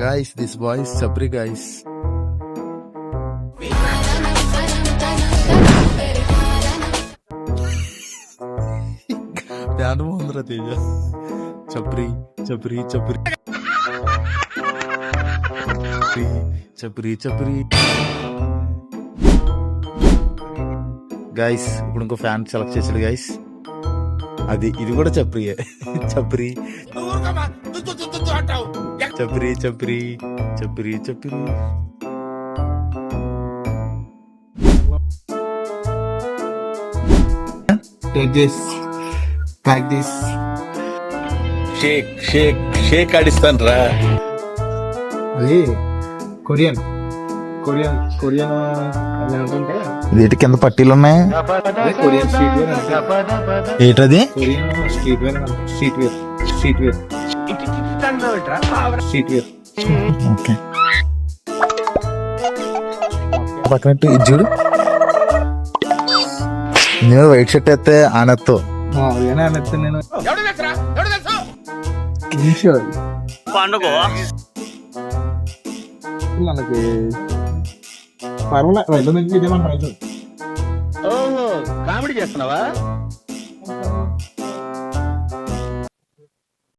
Guys, this boy is Sabri, guys. ध्यान में रहा तेजा चपरी चपरी चपरी चपरी चपरी గైస్ ఇప్పుడు ఇంకో ఫ్యాన్ సెలెక్ట్ చేసాడు గైస్. అది ఇది కూడా చప్రియే. చప్రి చప్రి చప్రి చప్రి చప్రి షేక్ ఆడిస్తాను రా. అది కొరియన్ కొరియన్ కొరియన్ అనుకుంటే వీటి కింద పట్టీలు ఉన్నాయి. Korean street wear. ఏంటది? Korean street wear. Street wear. Street wear. Street wear. Okay పక్కనట్టు ఇది చూడు. నేను వైట్ షర్ట్ అయితే ఆనెత్తో నేను మనకి పర్వాలేదు. కామెడీ చేస్తున్నావా?